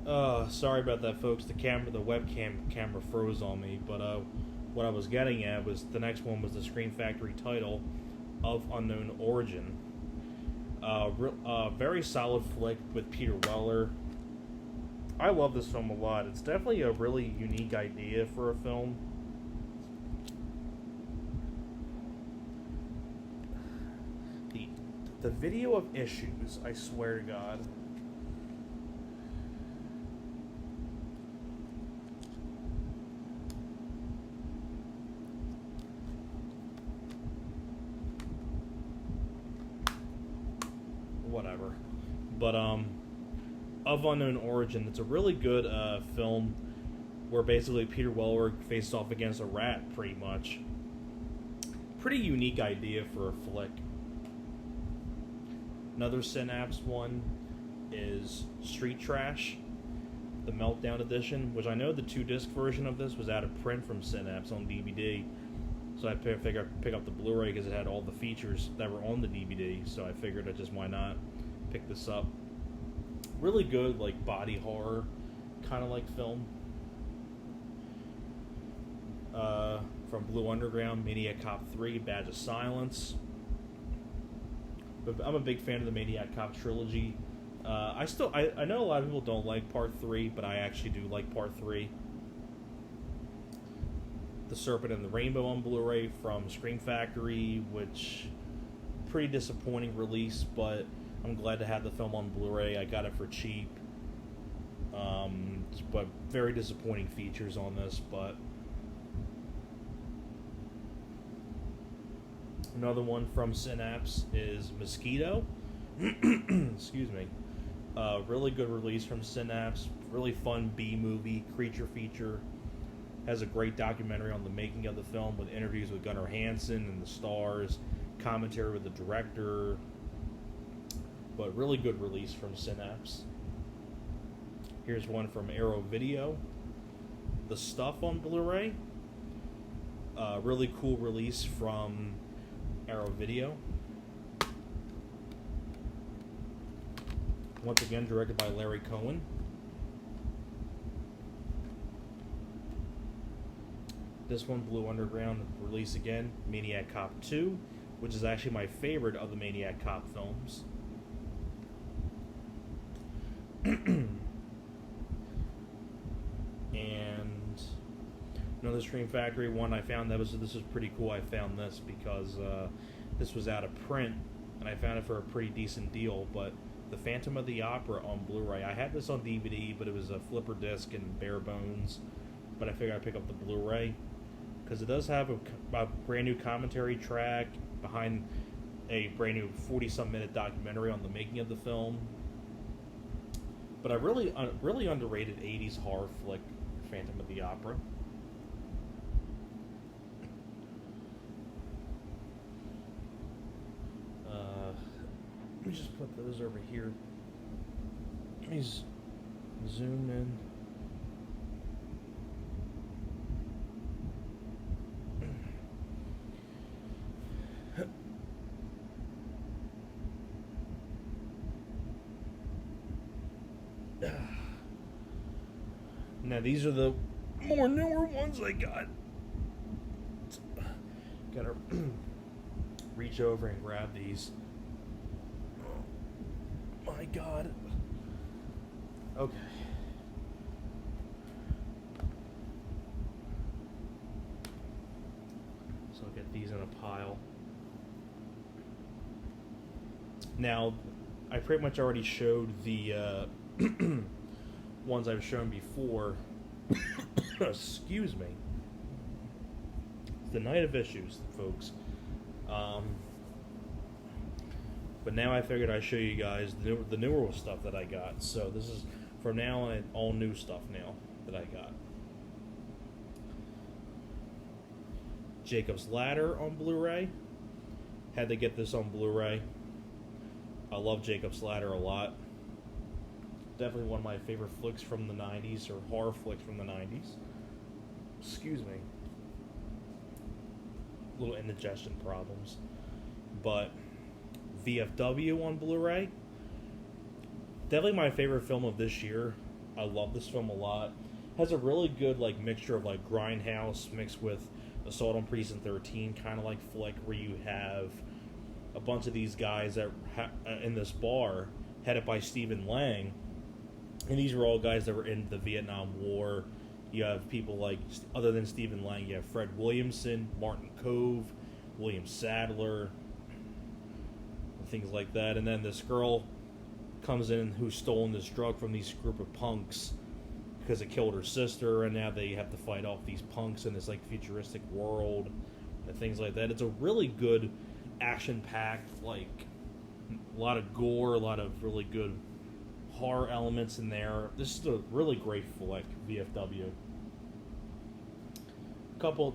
Sorry about that, folks. The webcam camera froze on me. But what I was getting at was the next one was the Scream Factory title of Unknown Origin. Very solid flick with Peter Weller. I love this film a lot. It's definitely a really unique idea for a film. The video of issues, I swear to God. Whatever. But, of Unknown Origin, it's a really good film where basically Peter Weller faced off against a rat, pretty much. Pretty unique idea for a flick. Another Synapse one is Street Trash, the Meltdown edition, which I know the 2-disc version of this was out of print from Synapse on DVD. So I figured I'd pick up the Blu-ray because it had all the features that were on the DVD, so I figured I just, why not, pick this up. Really good, like, body horror kind of like film. From Blue Underground, Maniac Cop 3, Badge of Silence. But I'm a big fan of the Maniac Cop trilogy. I know a lot of people don't like Part 3, but I actually do like Part 3. The Serpent and the Rainbow on Blu-ray from Scream Factory, which pretty disappointing release, but I'm glad to have the film on Blu-ray. I got it for cheap. But very disappointing features on this, but another one from Synapse is Mosquito. Excuse me. Really good release from Synapse. Really fun B-movie, creature feature. Has a great documentary on the making of the film with interviews with Gunnar Hansen and the stars, commentary with the director. But really good release from Synapse. Here's one from Arrow Video. The Stuff on Blu-ray. Really cool release from Arrow Video. Once again, directed by Larry Cohen. This one, Blue Underground, release again, Maniac Cop 2, which is actually my favorite of the Maniac Cop films. And another Scream Factory one I found this was pretty cool. I found this because this was out of print, and I found it for a pretty decent deal. But the Phantom of the Opera on Blu-ray. I had this on DVD, but it was a flipper disc and bare bones. But I figured I'd pick up the Blu-ray because it does have a brand new commentary track behind a brand new 40-some minute documentary on the making of the film. But a really underrated 80s horror flick, Phantom of the Opera. Let me just put those over here. Let me zoom in. Now these are the more newer ones I got. Gotta reach over and grab these. Oh my God. Okay. So I'll get these in a pile. Now, I pretty much already showed the ones I've shown before. Excuse me. It's the night of issues, folks. But now I figured I'd show you guys the newer stuff that I got. So this is, from now on, all new stuff now that I got. Jacob's Ladder on Blu-ray. Had to get this on Blu-ray. I love Jacob's Ladder a lot. Definitely one of my favorite flicks from the 90s, or horror flicks from the 90s. Excuse me. Little indigestion problems. But VFW on Blu-ray. Definitely my favorite film of this year. I love this film a lot. Has a really good like mixture of like grindhouse mixed with Assault on Precinct 13, kind of like flick, where you have a bunch of these guys that in this bar headed by Stephen Lang, and these are all guys that were in the Vietnam War. You have people like, other than Stephen Lang, you have Fred Williamson, Martin Cove, William Sadler, and things like that. And then this girl comes in who's stolen this drug from these group of punks because it killed her sister, and now they have to fight off these punks in this like futuristic world and things like that. It's a really good action-packed, like a lot of gore, a lot of really good horror elements in there. This is a really great flick, VFW.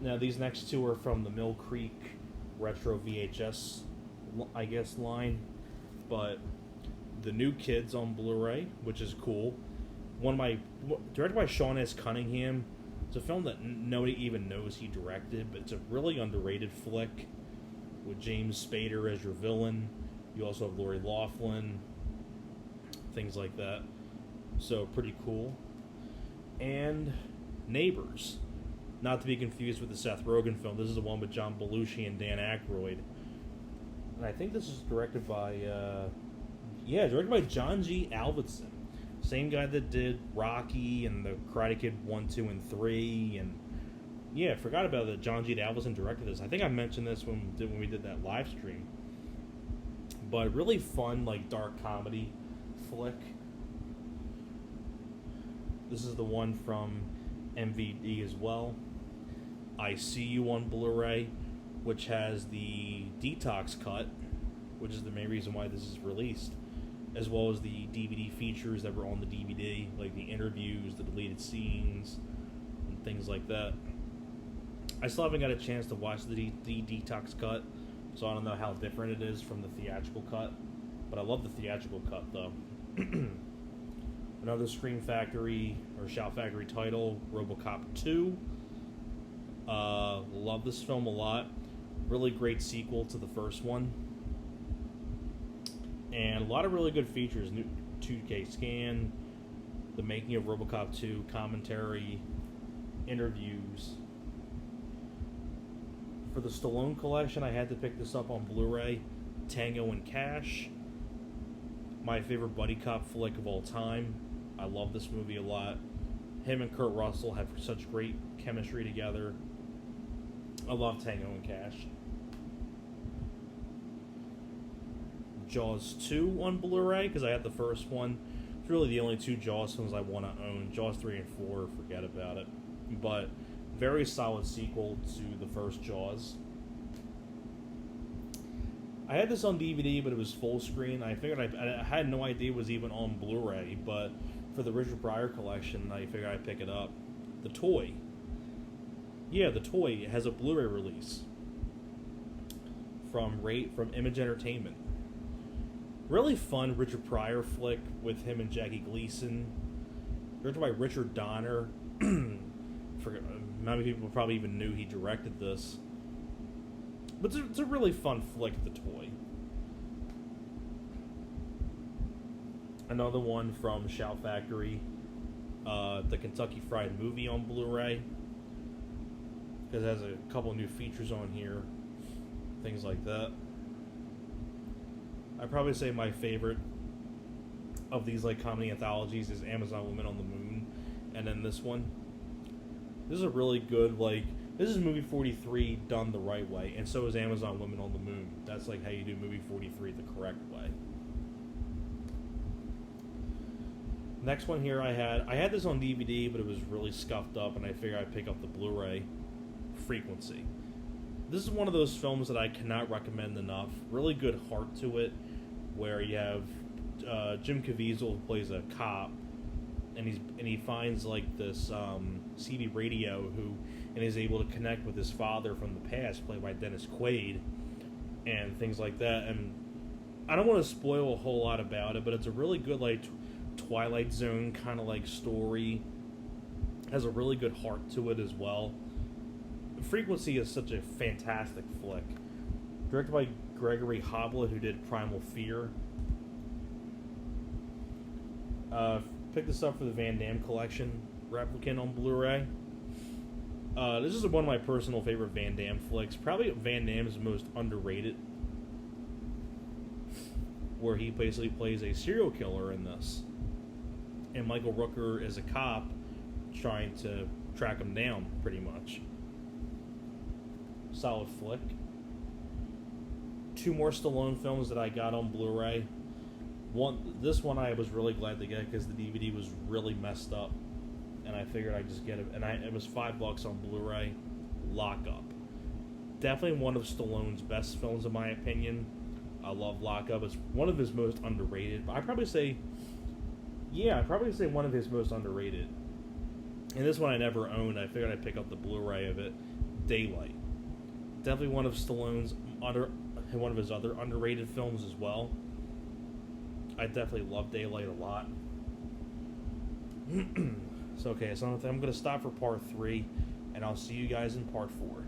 Now these next two are from the Mill Creek Retro VHS, I guess, line, but the New Kids on Blu-ray, which is cool. Directed by Sean S. Cunningham. It's a film that nobody even knows he directed, but it's a really underrated flick with James Spader as your villain. You also have Lori Loughlin, things like that. So pretty cool. And Neighbors, not to be confused with the Seth Rogen film. This is the one with John Belushi and Dan Aykroyd. And I think this is directed by John G. Avildsen. Same guy that did Rocky and the Karate Kid 1, 2, and 3. And yeah, I forgot about that. John G. Avildsen directed this. I think I mentioned this when we did that live stream. But really fun, like, dark comedy flick. This is the one from MVD as well. I See You on Blu-ray, which has the detox cut, which is the main reason why this is released, as well as the DVD features that were on the DVD, like the interviews, the deleted scenes, and things like that. I still haven't got a chance to watch the detox cut, so I don't know how different it is from the theatrical cut, but I love the theatrical cut, though. Another Scream Factory, or Shout Factory title, RoboCop 2. Love this film a lot. Really great sequel to the first one. And a lot of really good features. New 2K scan, the making of RoboCop 2, commentary, interviews. For the Stallone collection, I had to pick this up on Blu-ray. Tango and Cash. My favorite buddy cop flick of all time. I love this movie a lot. Him and Kurt Russell have such great chemistry together. I love Tango and Cash. Jaws 2 on Blu-ray, because I had the first one. It's really the only two Jaws films I want to own. Jaws 3 and 4, forget about it. But very solid sequel to the first Jaws. I had this on DVD, but it was full screen. I figured I had no idea it was even on Blu-ray, but for the Richard Pryor collection, I figured I'd pick it up. The Toy. Yeah, The Toy has a Blu-ray release from Image Entertainment. Really fun Richard Pryor flick with him and Jackie Gleason. Directed by Richard Donner. Not many people probably even knew he directed this. But it's a really fun flick, The Toy. Another one from Shout Factory. The Kentucky Fried Movie on Blu-ray. Because it has a couple new features on here. Things like that. I'd probably say my favorite of these like comedy anthologies is Amazon Women on the Moon. And then this one. This is a really good, like, this is movie 43 done the right way, and so is Amazon Women on the Moon. That's like how you do movie 43 the correct way. Next one here I had this on DVD, but it was really scuffed up, and I figured I'd pick up the Blu-ray. Frequency. This is one of those films that I cannot recommend enough. Really good heart to it, where you have Jim Caviezel who plays a cop, and he finds like this CB radio and is able to connect with his father from the past, played by Dennis Quaid, and things like that. And I don't want to spoil a whole lot about it, but it's a really good like Twilight Zone kind of like story. Has a really good heart to it as well. Frequency is such a fantastic flick. Directed by Gregory Hoblet, who did Primal Fear. picked this up for the Van Damme collection replicant on Blu-ray. This is one of my personal favorite Van Damme flicks. Probably Van Damme's most underrated, where he basically plays a serial killer in this, and Michael Rooker is a cop trying to track him down, pretty much. Solid flick. 2 more Stallone films that I got on Blu-ray. This one I was really glad to get because the DVD was really messed up, and I figured I'd just get it. And it was $5 on Blu-ray. Lock Up. Definitely one of Stallone's best films, in my opinion. I love Lock Up. It's one of his most underrated. I'd probably say one of his most underrated. And this one I never owned. I figured I'd pick up the Blu-ray of it. Daylight. Definitely one of Stallone's one of his other underrated films as well. I definitely love Daylight a lot. So I'm going to stop for part 3, and I'll see you guys in part 4.